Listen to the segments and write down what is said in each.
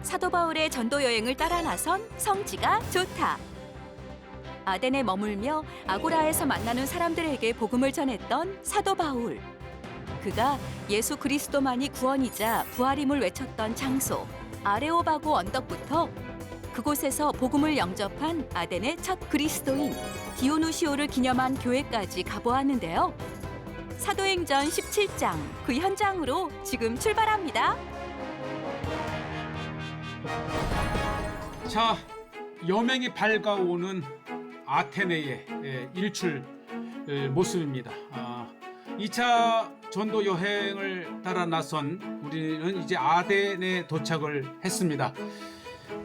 사도 바울의 전도 여행을 따라 나선 성지가 좋다. 아덴에 머물며 아고라에서 만나는 사람들에게 복음을 전했던 사도 바울. 그가 예수 그리스도만이 구원이자 부활임을 외쳤던 장소 아레오바고 언덕부터 그곳에서 복음을 영접한 아덴의 첫 그리스도인 디오누시오를 기념한 교회까지 가보았는데요. 사도행전 17장 그 현장으로 지금 출발합니다. 자, 여명이 밝아오는 아테네의 일출 모습입니다. 2차 전도 여행을 따라 나선 우리는 이제 아덴에 도착을 했습니다.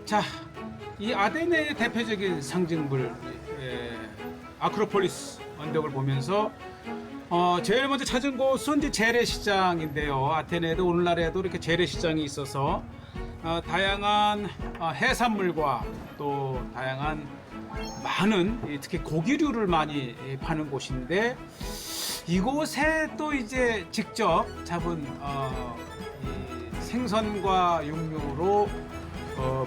자, 이 아덴의 대표적인 상징물 아크로폴리스 언덕을 보면서 제일 먼저 찾은 곳은 이제 재래시장인데요. 아테네에도 오늘날에도 이렇게 재래시장이 있어서 다양한 해산물과 또 다양한 많은 특히 고기류를 많이 파는 곳인데 이곳에 또 이제 직접 잡은 이 생선과 육류로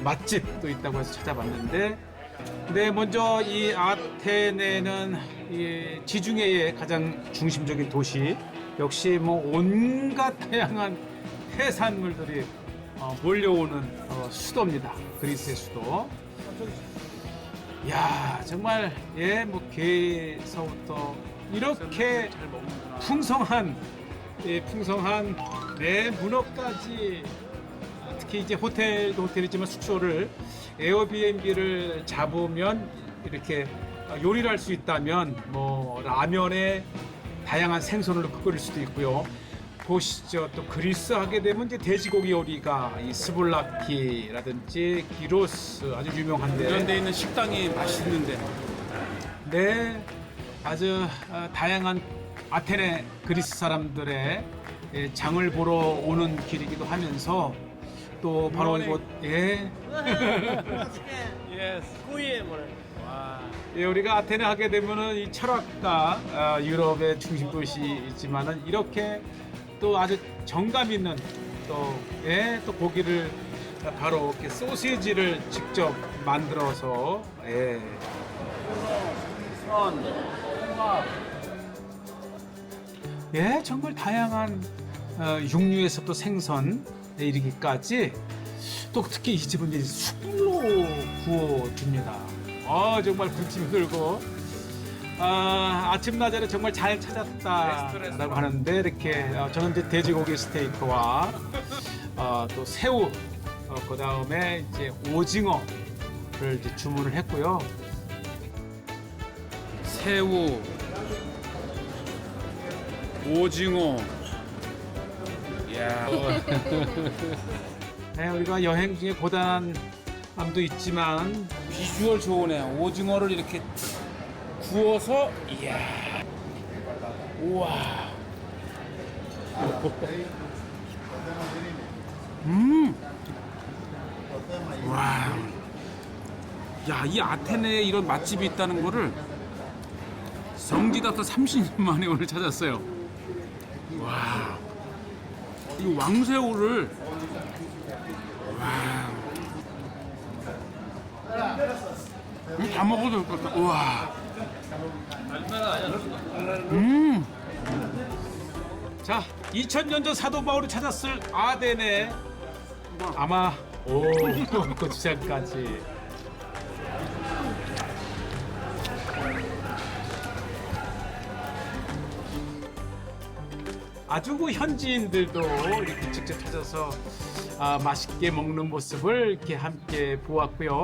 맛집도 있다고 해서 찾아봤는데 네, 먼저 이 아테네는 이 지중해의 가장 중심적인 도시 역시 뭐 온갖 다양한 해산물들이 몰려오는 수도입니다. 그리스의 수도. 야, 정말 뭐 게서부터 이렇게 풍성한 문어까지 특히 이제 호텔도 호텔이지만 숙소를 에어비앤비를 잡으면 이렇게 요리를 할 수 있다면 뭐 라면에 다양한 생선을 끓일 수도 있고요. 보시죠. 또 그리스 하게 되면 이제 돼지고기 요리가 이 스불라키라든지 기로스 아주 유명한데 이런 데 있는 식당이 맛있는데 네, 아주 다양한 아테네 그리스 사람들의 장을 보러 오는 길이기도 하면서 또 바로 이곳 우리가 아테네 하게 되면은 이 철학가 유럽의 중심 도시이지만은 이렇게 또 아주 정감 있는 또 고기를 바로 이렇게 소시지를 직접 만들어서 정말 다양한 육류에서 또 생선에 이르기까지 또 특히 이 집은 이제 숯불로 구워줍니다. 정말 군침이 돌고 아침나절에 정말 잘 찾았다라고 하는데 이렇게 저는 이제 돼지고기 스테이크와 또 새우 그 다음에 이제 오징어를 이제 주문을 했고요. 새우, 오징어. 이야. 네, 우리가 여행 중에 고단함도 있지만 비주얼 좋으네. 오징어를 이렇게 구워서 이야. 우와. 와. 야, 이 아테네에 이런 맛집이 있다는 거를 성지다서 30년 만에 오늘 찾았어요. 와. 이 왕새우를 와. 이거 다 먹어도 될 것 같다. 우와. 자, 2000년 전 사도 바울이 찾았을 아덴에 아마 고추장까지 아주 그 현지인들도 이렇게 직접 찾아서 맛있게 먹는 모습을 이렇게 함께 보았고요.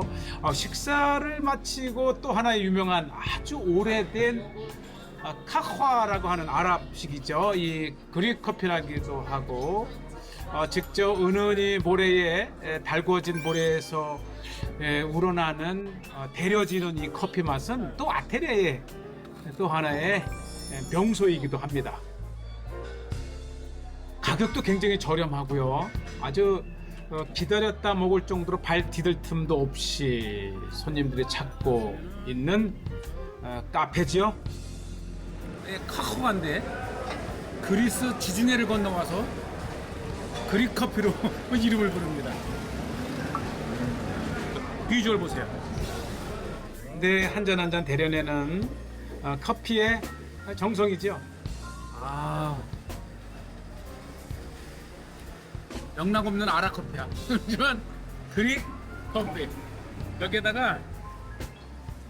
식사를 마치고 또 하나의 유명한 아주 오래된 카화라고 하는 아랍식이죠. 이 그릭 커피라기도 하고 직접 은은히 모래에 달궈진 모래에서 우러나는 데려지는 이 커피 맛은 또 아테네의 또 하나의 명소이기도 합니다. 가격도 굉장히 저렴하고요. 아주 기다렸다 먹을 정도로 발 디딜 틈도 없이 손님들이 찾고 있는 카페지요. 카카오인데 그리스 지중해를 건너와서 그릭 커피로 이름을 부릅니다. 비주얼 보세요. 네, 한 잔 한 잔 데려내는 커피의 정성이죠. 아, 영락 없는 아라 커피야. 하지만 그릭 커피. 여기에다가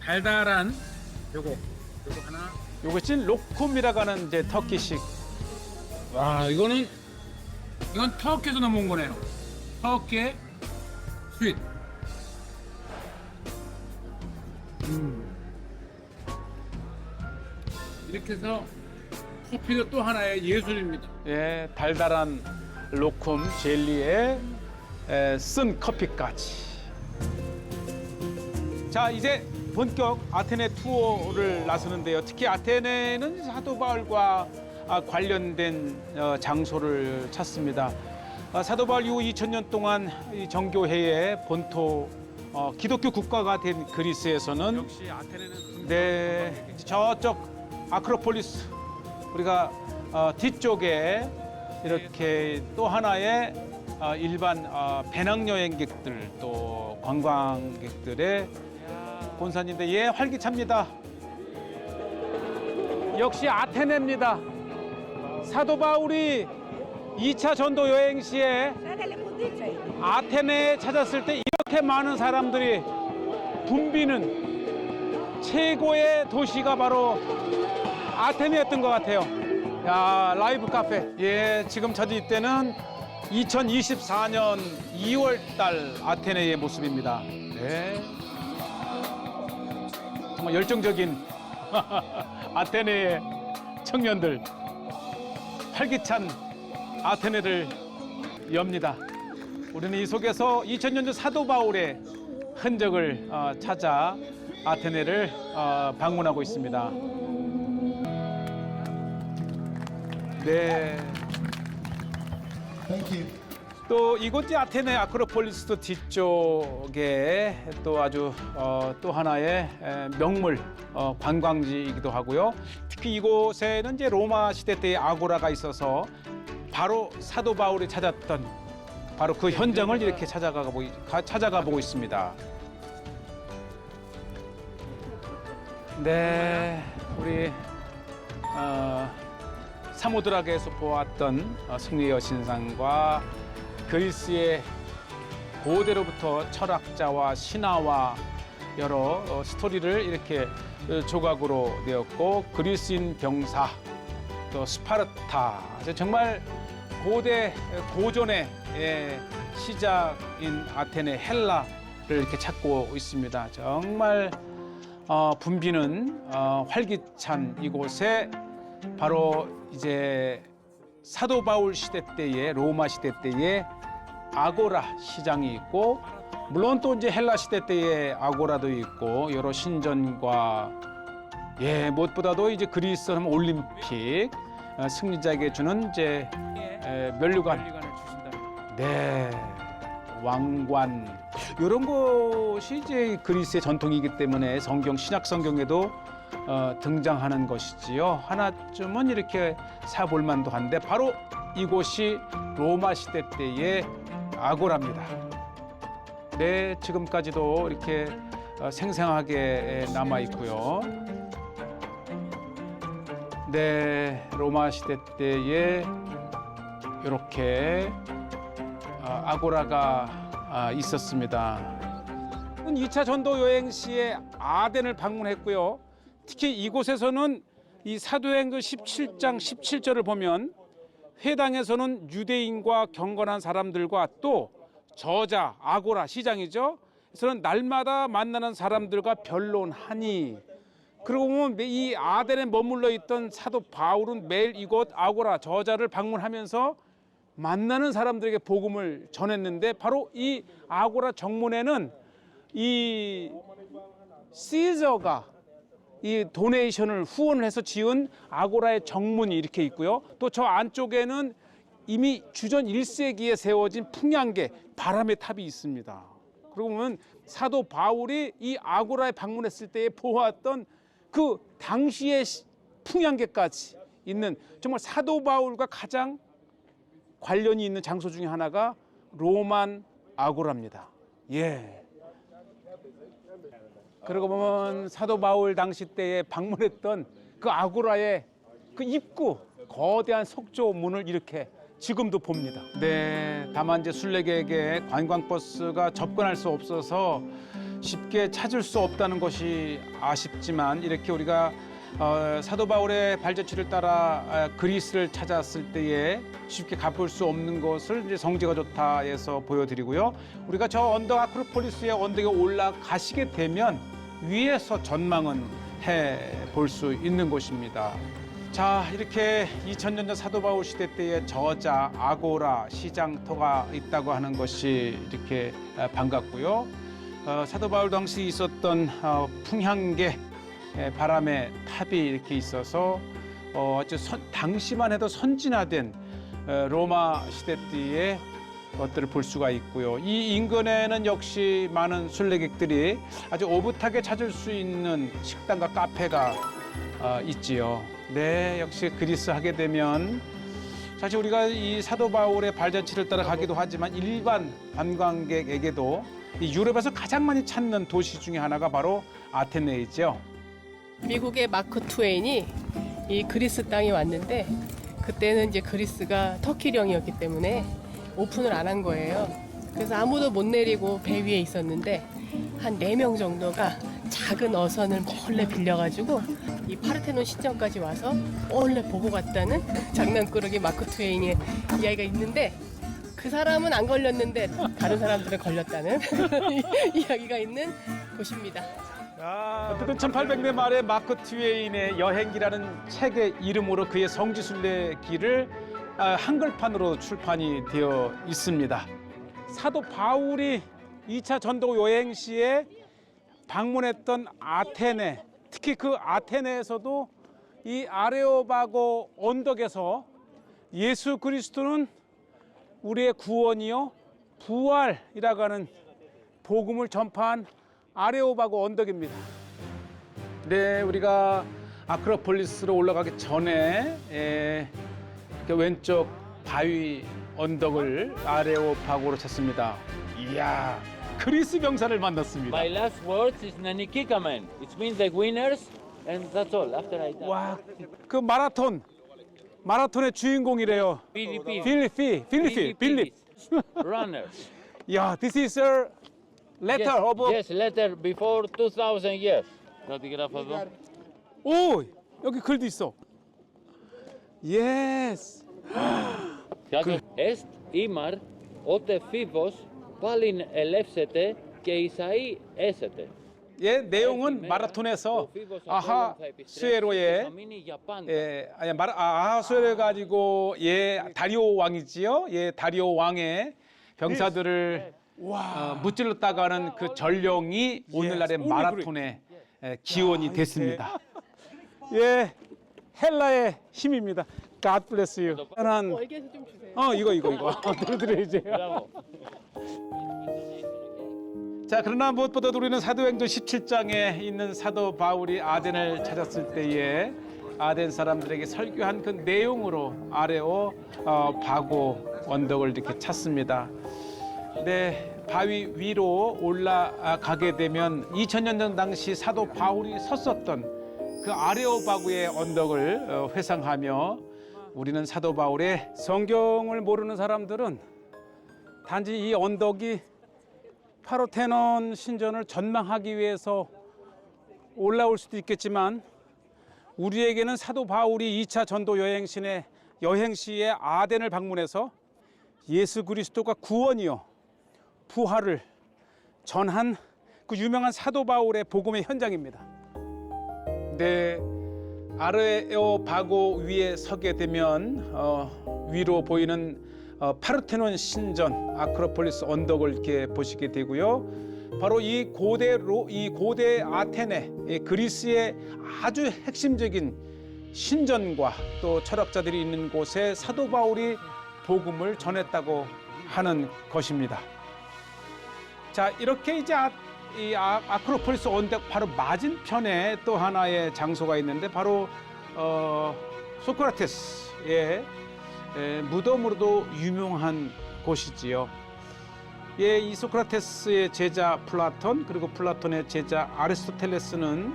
달달한 요거 하나. 요거 찐 로콤이라고 하는 이제 터키식. 와, 이건 터키에서 넘어온 거네요. 터키의 스윗. 이렇게 해서 커피도 또 하나의 예술입니다. 예, 달달한 로콤 젤리에 쓴 커피까지. 자, 이제 본격 아테네 투어를 나서는데요. 특히 아테네는 사도 바울과 관련된 장소를 찾습니다. 사도 바울 이후 2000년 동안 이 정교회의 본토 기독교 국가가 된 그리스에서는 역시 아테네는 네, 저쪽 아크로폴리스 우리가 뒤쪽에 이렇게 또 하나의 일반 배낭여행객들 또 관광객들의 본산인데 예, 활기찹니다. 역시 아테네입니다. 사도 바울이 2차 전도 여행 시에 아테네에 찾았을 때 이렇게 많은 사람들이 붐비는 최고의 도시가 바로 아테네였던 것 같아요. 야, 라이브 카페. 예, 지금 저지 이때는 2024년 2월 달 아테네의 모습입니다. 네. 정말 열정적인 아테네의 청년들. 활기찬 아테네를 엽니다. 우리는 이 속에서 2000년 전 사도 바울의 흔적을 찾아 아테네를 방문하고 있습니다. 네. 또 이곳이 아테네 아크로폴리스 뒤쪽에 또 아주 또 하나의 명물 관광지이기도 하고요. 특히 이곳에는 이제 로마 시대 때의 아고라가 있어서 바로 사도 바울이 찾았던 바로 그 현장을 이렇게 찾아가 보고 있습니다. 네, 우리 사모드락에서 보았던 승리의 여신상과 그리스의 고대로부터 철학자와 신화와 여러 스토리를 이렇게 조각으로 내었고 그리스인 병사 또 스파르타 정말 고대 고전의 시작인 아테네 헬라를 이렇게 찾고 있습니다. 정말 붐비는 활기찬 이곳에 바로 이제 사도 바울 시대 때의 로마 시대 때의 아고라 시장이 있고 물론 또 이제 헬라 시대 때의 아고라도 있고 여러 신전과 무엇보다도 이제 그리스 하면 올림픽 승리자에게 주는 이제 면류관을 주신다. 네, 왕관 이런 것이 이제 그리스의 전통이기 때문에 신약 성경에도 등장하는 것이지요. 하나쯤은 이렇게 사볼 만도 한데 바로 이곳이 로마 시대 때의 아고라입니다. 네, 지금까지도 이렇게 생생하게 남아 있고요. 네, 로마 시대 때에 이렇게 아고라가 있었습니다. 2차 전도 여행 시에 아덴을 방문했고요. 특히 이곳에서는 이 사도행전 17장 17절을 보면 회당에서는 유대인과 경건한 사람들과 또 저자 아고라 시장이죠. 그래서는 날마다 만나는 사람들과 변론하니 그러고 보면 이 아덴에 머물러 있던 사도 바울은 매일 이곳 아고라 저자를 방문하면서 만나는 사람들에게 복음을 전했는데 바로 이 아고라 정문에는 이 시저가 이 도네이션을 후원을 해서 지은 아고라의 정문이 이렇게 있고요. 또 저 안쪽에는 이미 주전 1세기에 세워진 풍향계 바람의 탑이 있습니다. 그러고 보면 사도 바울이 이 아고라에 방문했을 때에 보았던 그 당시의 풍향계까지 있는 정말 사도 바울과 가장 관련이 있는 장소 중에 하나가 로만 아고라입니다. 예. 그러고 보면 사도 바울 당시 때에 방문했던 그 아고라의 그 입구, 거대한 석조문을 이렇게 지금도 봅니다. 네, 다만 이제 순례객에게 관광버스가 접근할 수 없어서 쉽게 찾을 수 없다는 것이 아쉽지만, 이렇게 우리가 사도 바울의 발자취를 따라 그리스를 찾았을 때에 쉽게 가볼 수 없는 것을 이제 성지가 좋다에서 보여드리고요. 우리가 저 언덕 아크로폴리스의 언덕에 올라가시게 되면 위에서 전망은 해 볼 수 있는 곳입니다. 자, 이렇게 2000년 전 사도 바울 시대 때의 저자 아고라 시장터가 있다고 하는 것이 이렇게 반갑고요. 사도 바울 당시 있었던 풍향계 바람의 탑이 이렇게 있어서 아주 당시만 해도 선진화된 로마 시대 때의 것들을 볼 수가 있고요. 이 인근에는 역시 많은 순례객들이 아주 오붓하게 찾을 수 있는 식당과 카페가 있지요. 네, 역시 그리스 하게 되면 사실 우리가 이 사도 바울의 발자취를 따라 가기도 하지만 일반 관광객에게도 이 유럽에서 가장 많이 찾는 도시 중에 하나가 바로 아테네이죠. 미국의 마크 트웨인이 이 그리스 땅에 왔는데 그때는 이제 그리스가 터키령이었기 때문에 오픈을 안 한 거예요. 그래서 아무도 못 내리고 배 위에 있었는데 한 4명 정도가 작은 어선을 몰래 빌려가지고 이 파르테논 신전까지 와서 몰래 보고 갔다는 장난꾸러기 마크 트웨인의 이야기가 있는데, 그 사람은 안 걸렸는데 다른 사람들은 걸렸다는 이야기가 있는 곳입니다. 어쨌든 1800년 말에 마크 트웨인의 여행기라는 책의 이름으로 그의 성지순례기를 한글판으로 출판이 되어 있습니다. 사도 바울이 2차 전도 여행 시에 방문했던 아테네, 특히 그 아테네에서도 이 아레오바고 언덕에서 예수 그리스도는 우리의 구원이요 부활이라고 하는 복음을 전파한 아레오바고 언덕입니다. 네, 우리가 아크로폴리스로 올라가기 전에 왼쪽 바위 언덕을 아레오파고로 찾습니다. 이야, 그리스 병사를 만났습니다. My last words is Nanikikamen. It means the winners, and that's all. After I die. 와, 그 마라톤의 주인공이래요. 빌립. Runners. 야, this is a letter of. Yes, letter before 2000 years. 어디 그래프 εδώ. 오, 여기 글도 있어. Yes. Est imar ote phivos palin elefsete και Ισαΐ έσετε. 예, 내용은 마라톤에서 아하수에로의 아하수에로 가지고 다리오 왕이지요. 다리오 왕의 병사들을 무찔렀다가는 그 전령이 오늘날의 마라톤의 기원이 됐습니다. 예, 헬라의 힘입니다. God bless you. 월계에서 좀 주세요. 이거 들어드려야지. 자, 그러나 무엇보다도 우리는 사도행전 17장에 있는 사도 바울이 아덴을 찾았을 때에 아덴 사람들에게 설교한 그 내용으로 아레오바고 언덕을 이렇게 찾습니다. 네, 바위 위로 올라가게 되면 2000년 전 당시 사도 바울이 섰었던 그 아레오바고의 언덕을 회상하며, 우리는 사도 바울의 성경을 모르는 사람들은 단지 이 언덕이 파르테논 신전을 전망하기 위해서 올라올 수도 있겠지만, 우리에게는 사도 바울이 2차 전도 여행 시에 아덴을 방문해서 예수 그리스도가 구원이요 부활을 전한 그 유명한 사도 바울의 복음의 현장입니다. 네, 아레오바고 위에 서게 되면 위로 보이는 파르테논 신전 아크로폴리스 언덕을 이렇게 보시게 되고요. 바로 이 고대 아테네, 그리스의 아주 핵심적인 신전과 또 철학자들이 있는 곳에 사도 바울이 복음을 전했다고 하는 것입니다. 자, 이렇게 이제 이 아크로폴리스 언덕 바로 맞은편에 또 하나의 장소가 있는데 바로 소크라테스의 무덤으로도 유명한 곳이지요. 예, 이 소크라테스의 제자 플라톤 그리고 플라톤의 제자 아리스토텔레스는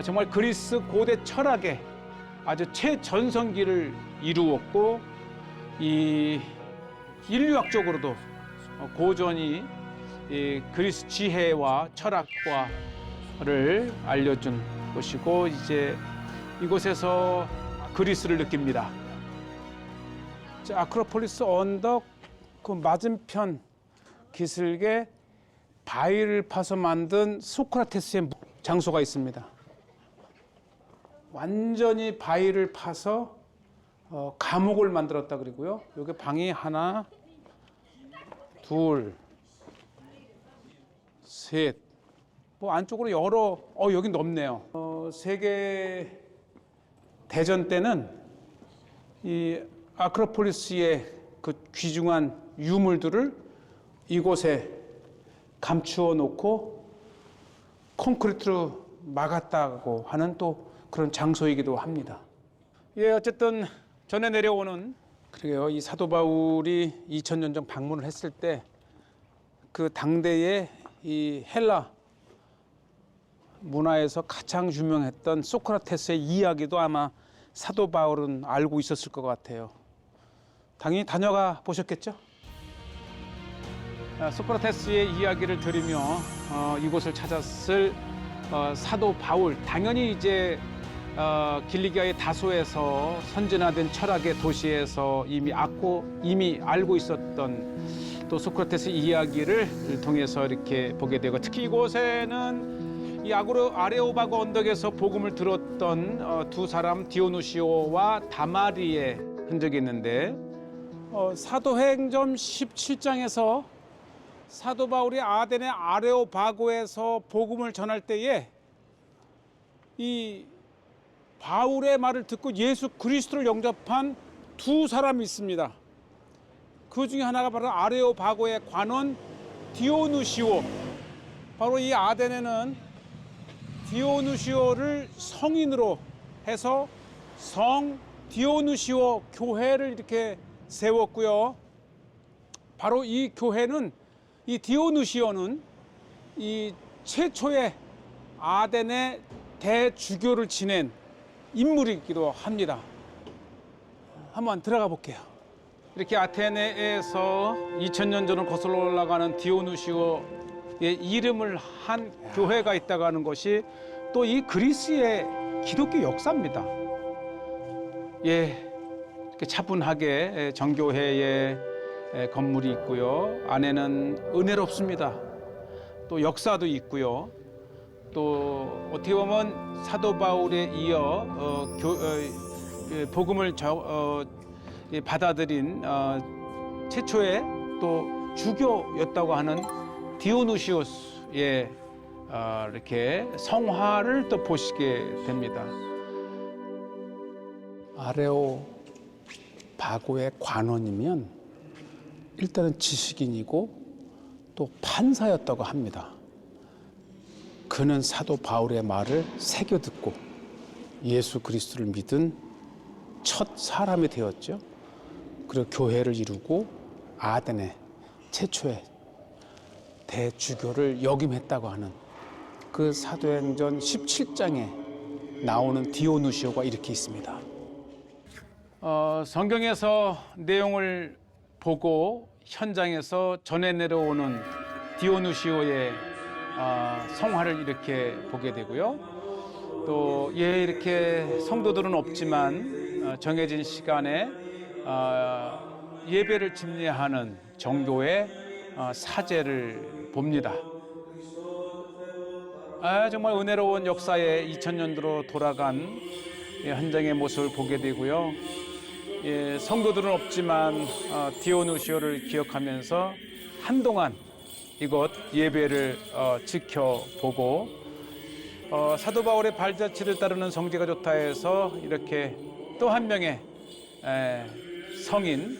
정말 그리스 고대 철학의 아주 최전성기를 이루었고 이 인류학적으로도 고전이 이 그리스 지혜와 철학과를 알려준 곳이고 이제 이곳에서 그리스를 느낍니다. 자, 아크로폴리스 언덕 그 맞은편 기슭에 바위를 파서 만든 소크라테스의 장소가 있습니다. 완전히 바위를 파서 감옥을 만들었다 그러고요. 여기 방이 하나, 둘, 셋. 뭐 안쪽으로 여러 여기 넓네요. 세계 대전 때는 이 아크로폴리스의 그 귀중한 유물들을 이곳에 감추어 놓고 콘크리트로 막았다고 하는 또 그런 장소이기도 합니다. 예, 어쨌든 전에 내려오는 그러게요. 이 사도 바울이 2000년 전 방문을 했을 때 그 당대의 이 헬라 문화에서 가장 유명했던 소크라테스의 이야기도 아마 사도 바울은 알고 있었을 것 같아요. 당연히 다녀가 보셨겠죠? 소크라테스의 이야기를 들으며 이곳을 찾았을 사도 바울, 당연히 이제 길리기아의 다소에서 선진화된 철학의 도시에서 이미 알고 있었던 또 소크라테스 이야기를 통해서 이렇게 보게 되고, 특히 이곳에는 이 아레오바고 언덕에서 복음을 들었던 두 사람 디오누시오와 다마리의 흔적이 있는데, 사도행전 17장에서 사도 바울이 아덴의 아레오바고에서 복음을 전할 때에 이 바울의 말을 듣고 예수 그리스도를 영접한 두 사람이 있습니다. 그 중에 하나가 바로 아레오바고의 관원 디오누시오. 바로 이 아덴에는 디오누시오를 성인으로 해서 성 디오누시오 교회를 이렇게 세웠고요. 바로 이 교회는, 이 디오누시오는 이 최초의 아덴의 대주교를 지낸 인물이기도 합니다. 한번 들어가 볼게요. 이렇게 아테네에서 2000년 전을 거슬러 올라가는 디오누시오의 이름을 한 교회가 있다고 하는 것이 또 이 그리스의 기독교 역사입니다. 예, 이렇게 차분하게 정교회의 건물이 있고요. 안에는 은혜롭습니다. 또 역사도 있고요. 또 어떻게 보면 사도 바울에 이어 복음을 받아들인 최초의 또 주교였다고 하는 디오누시오스의 이렇게 성화를 또 보시게 됩니다. 아레오바고의 관원이면 일단은 지식인이고 또 판사였다고 합니다. 그는 사도 바울의 말을 새겨 듣고 예수 그리스도를 믿은 첫 사람이 되었죠. 그리고 교회를 이루고 아덴의 최초의 대주교를 역임했다고 하는 그 사도행전 17장에 나오는 디오누시오가 이렇게 있습니다. 성경에서 내용을 보고 현장에서 전해 내려오는 디오누시오의 성화를 이렇게 보게 되고요. 또 이렇게 성도들은 없지만 정해진 시간에 예배를 집례하는 정교의 사제를 봅니다. 정말 은혜로운 역사의 2000년도로 돌아간 현장의 모습을 보게 되고요. 성도들은 없지만 디오누시오를 기억하면서 한동안 이곳 예배를 지켜보고 사도 바울의 발자취를 따르는 성지가 좋다 해서 이렇게 또 한 명의 성인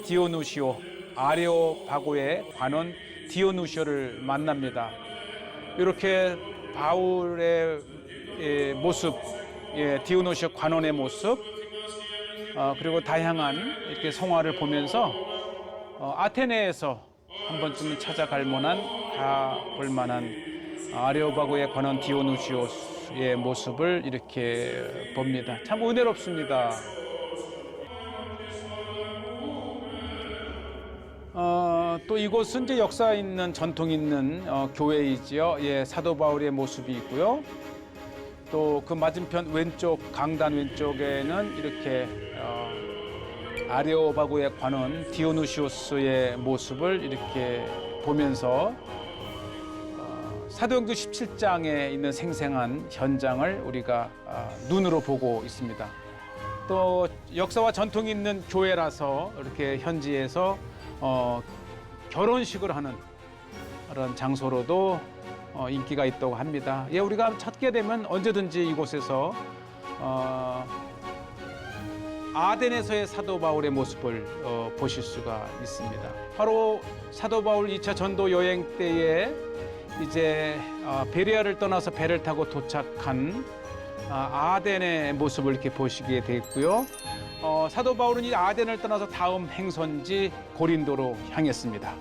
디오누시오, 아레오바고의 관원 디오누시오를 만납니다. 이렇게 바울의 모습, 디오누시오 관원의 모습, 그리고 다양한 이렇게 성화를 보면서 아테네에서 한 번쯤은 찾아갈 만한 가볼 만한 아레오바고에 관한 디오누시오스의 모습을 이렇게 봅니다. 참 은혜롭습니다. 또 이곳은 이제 역사 있는 전통 있는 교회이지요. 예, 사도 바울의 모습이 있고요. 또 그 맞은편 왼쪽 강단 왼쪽에는 이렇게 아레오바고에 관한 디오누시오스의 모습을 이렇게 보면서 사도행전 17장에 있는 생생한 현장을 우리가 눈으로 보고 있습니다. 또 역사와 전통이 있는 교회라서 이렇게 현지에서 결혼식을 하는 그런 장소로도 인기가 있다고 합니다. 예, 우리가 찾게 되면 언제든지 이곳에서 아덴에서의 사도 바울의 모습을 보실 수가 있습니다. 바로 사도 바울 2차 전도 여행 때에 이제 베레아를 떠나서 배를 타고 도착한 아덴의 모습을 이렇게 보시게 됐고요. 사도 바울은 이 아덴을 떠나서 다음 행선지 고린도로 향했습니다.